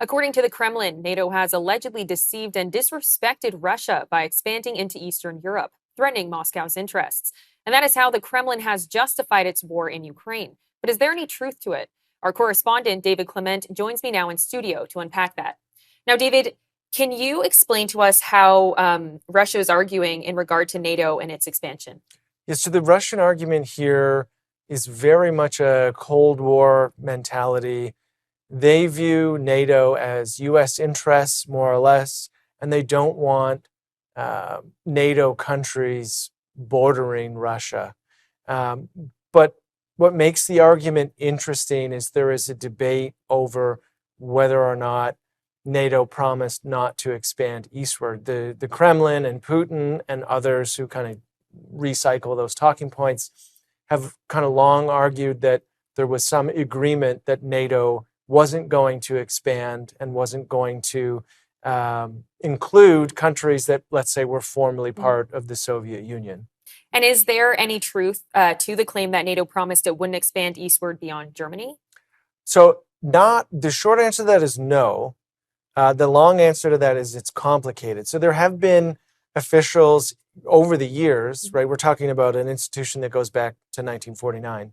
According to the Kremlin, NATO has allegedly deceived and disrespected Russia by expanding into Eastern Europe, threatening Moscow's interests. And that is how the Kremlin has justified its war in Ukraine. But is there any truth to it? Our correspondent, David Clement, joins me now in studio to unpack that. Now, David, can you explain to us how Russia is arguing in regard to NATO and its expansion? Yes, so the Russian argument here is very much a Cold War mentality. They view NATO as U.S. interests, more or less, and they don't want NATO countries bordering Russia. But what makes the argument interesting is there is a debate over whether or not NATO promised not to expand eastward. The Kremlin and Putin and others who kind of recycle those talking points have kind of long argued that there was some agreement that NATO wasn't going to expand and wasn't going to include countries that, let's say, were formerly part of the Soviet Union. And is there any truth to the claim that NATO promised it wouldn't expand eastward beyond Germany? So the short answer to that is no. The long answer to that is it's complicated. So there have been officials over the years, right? We're talking about an institution that goes back to 1949.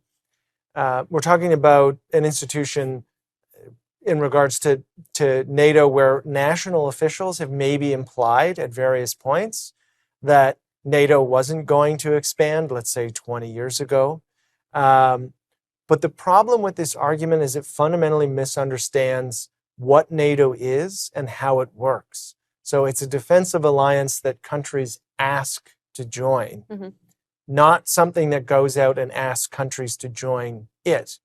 We're talking about an institution in regards to NATO where national officials have maybe implied at various points that NATO wasn't going to expand, let's say 20 years ago. But the problem with this argument is it fundamentally misunderstands what NATO is and how it works. So it's a defensive alliance that countries ask to join, not something that goes out and asks countries to join it.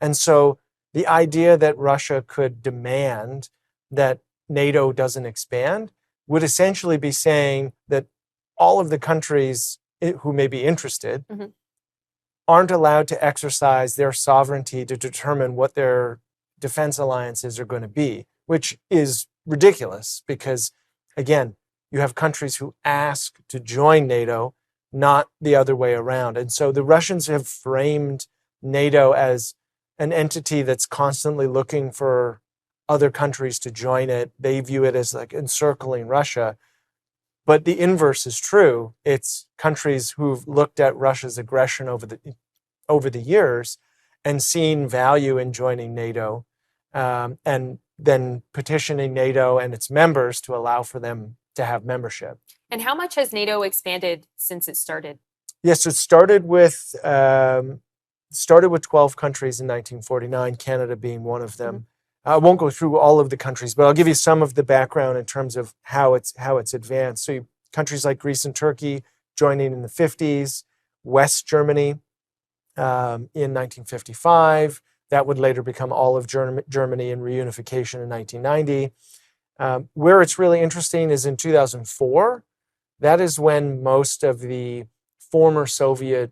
And so the idea that Russia could demand that NATO doesn't expand would essentially be saying that all of the countries who may be interested aren't allowed to exercise their sovereignty to determine what their defense alliances are going to be, which is ridiculous because, again, you have countries who ask to join NATO, not the other way around. And so the Russians have framed NATO as an entity that's constantly looking for other countries to join it. They view it as like encircling Russia. But the inverse is true. It's countries who've looked at Russia's aggression over the years and seen value in joining NATO, and then petitioning NATO and its members to allow for them to have membership. And how much has NATO expanded since it started? Yes, it started with 12 countries in 1949, Canada being one of them. I won't go through all of the countries, but I'll give you some of the background in terms of how it's advanced. So countries like Greece and Turkey joining in the 50s, West Germany in 1955. That would later become all of Germany in reunification in 1990. Where it's really interesting is in 2004. That is when most of the former Soviet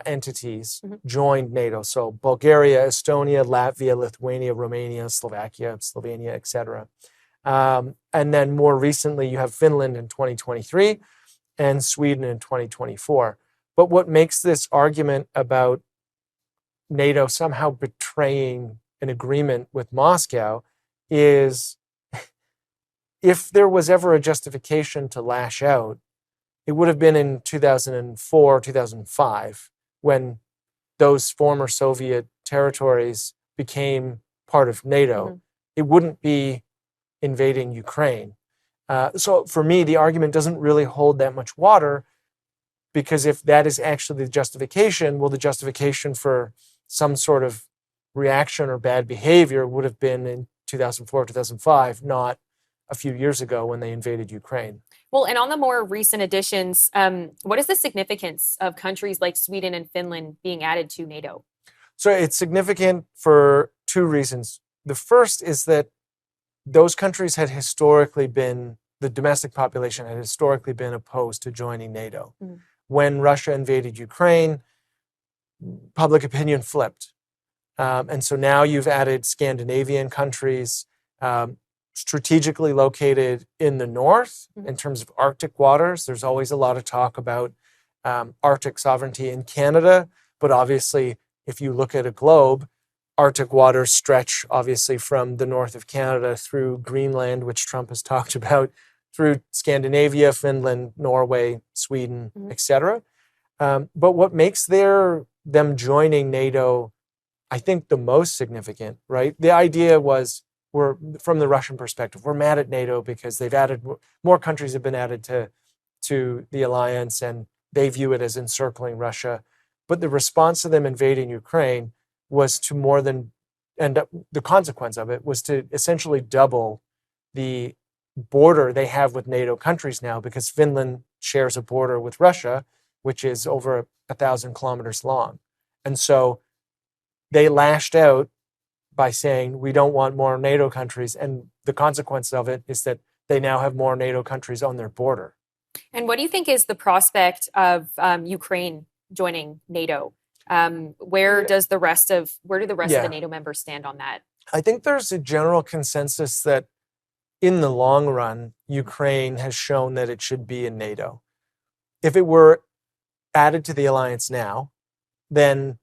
entities joined NATO. So Bulgaria, Estonia, Latvia, Lithuania, Romania, Slovakia, Slovenia, etc. And then more recently, you have Finland in 2023 and Sweden in 2024. But what makes this argument about NATO somehow betraying an agreement with Moscow is if there was ever a justification to lash out, it would have been in 2004, 2005, when those former Soviet territories became part of NATO. It wouldn't be invading Ukraine. So for me, the argument doesn't really hold that much water, because if that is actually the justification, well, the justification for some sort of reaction or bad behavior would have been in 2004, 2005, not a few years ago when they invaded Ukraine. Well, and on the more recent additions, what is the significance of countries like Sweden and Finland being added to NATO? So it's significant for two reasons. The first is that those countries had historically been, the domestic population had historically been opposed to joining NATO. When Russia invaded Ukraine, public opinion flipped. And so now you've added Scandinavian countries, strategically located in the north in terms of Arctic waters. There's always a lot of talk about Arctic sovereignty in Canada, but obviously if you look at a globe, Arctic waters stretch obviously from the north of Canada through Greenland, which Trump has talked about, through Scandinavia, Finland, Norway, Sweden, etc. But what makes them joining NATO, I think, the most significant, right? The idea was, from the Russian perspective, we're mad at NATO because they've added more countries have been added to the alliance, and they view it as encircling Russia. But the response to them invading Ukraine was to more than, and the consequence of it was to essentially double the border they have with NATO countries now, because Finland shares a border with Russia, which is over 1,000 kilometers long. And so they lashed out by saying, we don't want more NATO countries. And the consequence of it is that they now have more NATO countries on their border. And what do you think is the prospect of Ukraine joining NATO? Where do the rest of the NATO members stand on that? I think there's a general consensus that in the long run, Ukraine has shown that it should be in NATO. If it were added to the alliance now, then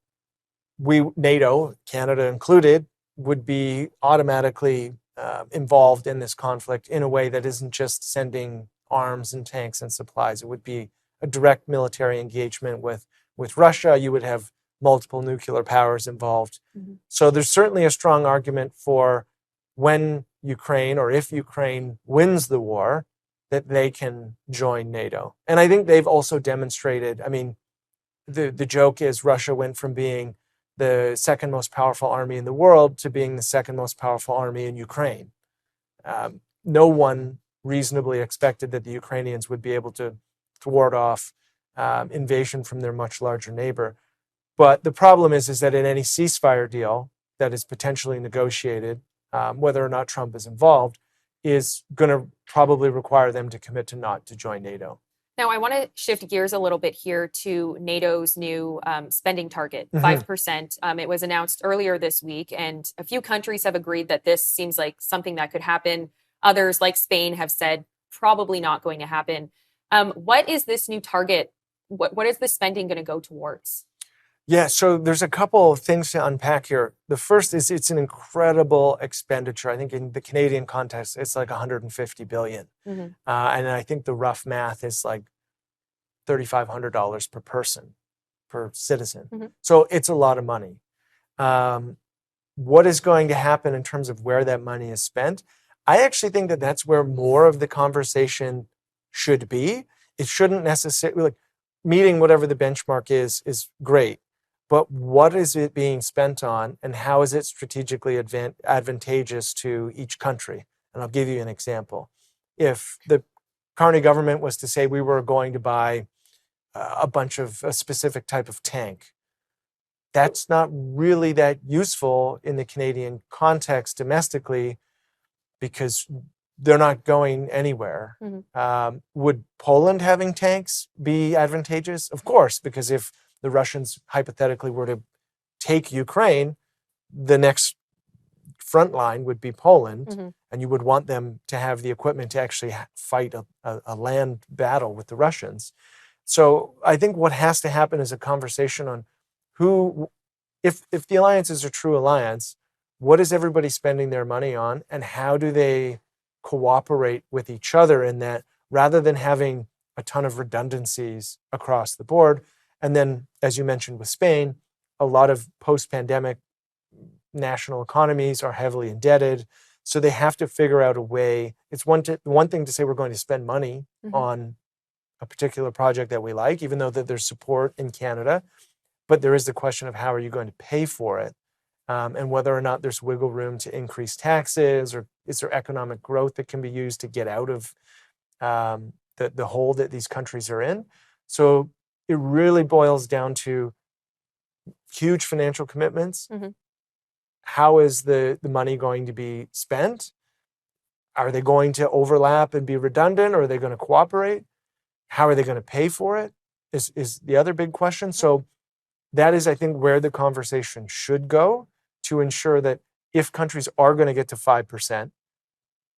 NATO, Canada included, would be automatically involved in this conflict in a way that isn't just sending arms and tanks and supplies. It would be a direct military engagement with Russia. You would have multiple nuclear powers involved. So there's certainly a strong argument for when Ukraine, or if Ukraine wins the war, that they can join NATO. And I think they've also demonstrated, I mean, the joke is Russia went from being the second most powerful army in the world to being the second most powerful army in Ukraine. No one reasonably expected that the Ukrainians would be able to thwart off invasion from their much larger neighbor. But the problem is that in any ceasefire deal that is potentially negotiated, whether or not Trump is involved, is going to probably require them to commit to not to join NATO. Now, I want to shift gears a little bit here to NATO's new spending target, 5%. It was announced earlier this week, and a few countries have agreed that this seems like something that could happen. Others, like Spain, have said probably not going to happen. What is this new target? What is the spending going to go towards? Yeah, so there's a couple of things to unpack here. The first is it's an incredible expenditure. I think in the Canadian context, it's like $150 billion. And I think the rough math is like $3,500 per person, per citizen. So it's a lot of money. What is going to happen in terms of where that money is spent? I actually think that that's where more of the conversation should be. It shouldn't necessarily, like, meeting whatever the benchmark is great. But what is it being spent on, and how is it strategically advantageous to each country? And I'll give you an example. If the Carney government was to say we were going to buy a specific type of tank, that's not really that useful in the Canadian context domestically, because they're not going anywhere. Would Poland having tanks be advantageous? Of course, because if the Russians hypothetically were to take Ukraine, the next front line would be Poland, and you would want them to have the equipment to actually fight a land battle with the Russians. So I think what has to happen is a conversation on who, if the alliance is a true alliance, what is everybody spending their money on, and how do they cooperate with each other in that, rather than having a ton of redundancies across the board. And then, as you mentioned with Spain, a lot of post-pandemic national economies are heavily indebted. So they have to figure out a way. It's one thing to say we're going to spend money on a particular project that we like, even though that there's support in Canada. But there is the question of how are you going to pay for it, and whether or not there's wiggle room to increase taxes, or is there economic growth that can be used to get out of the hole that these countries are in. So it really boils down to huge financial commitments. How is the money going to be spent? Are they going to overlap and be redundant, or are they going to cooperate? How are they going to pay for it is the other big question. So that is, I think, where the conversation should go, to ensure that if countries are going to get to 5%,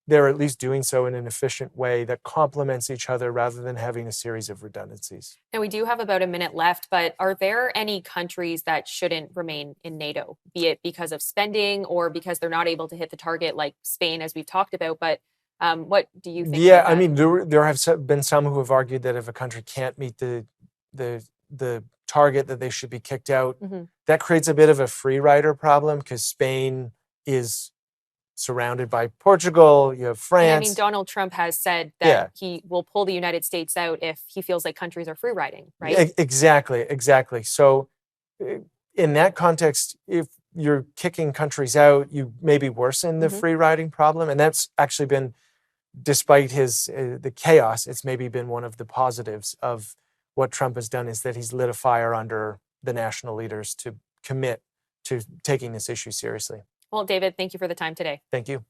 they're at least doing so in an efficient way that complements each other rather than having a series of redundancies. Now, we do have about a minute left, but are there any countries that shouldn't remain in NATO, be it because of spending or because they're not able to hit the target, like Spain, as we've talked about? But what do you think? Yeah, about I that? mean, there have been some who have argued that if a country can't meet the target, that they should be kicked out. Mhm. That creates a bit of a free rider problem because Spain is surrounded by Portugal, you have And I mean, France. Donald Trump has said that Yeah. he will pull the United States out if he feels like countries are free riding, right? Exactly. So in that context, if you're kicking countries out, you maybe worsen the Mhm. free riding problem. And that's actually been, despite his the chaos, it's maybe been one of the positives of what Trump has done, is that he's lit a fire under the national leaders to commit to taking this issue seriously. Well, David, thank you for the time today. Thank you.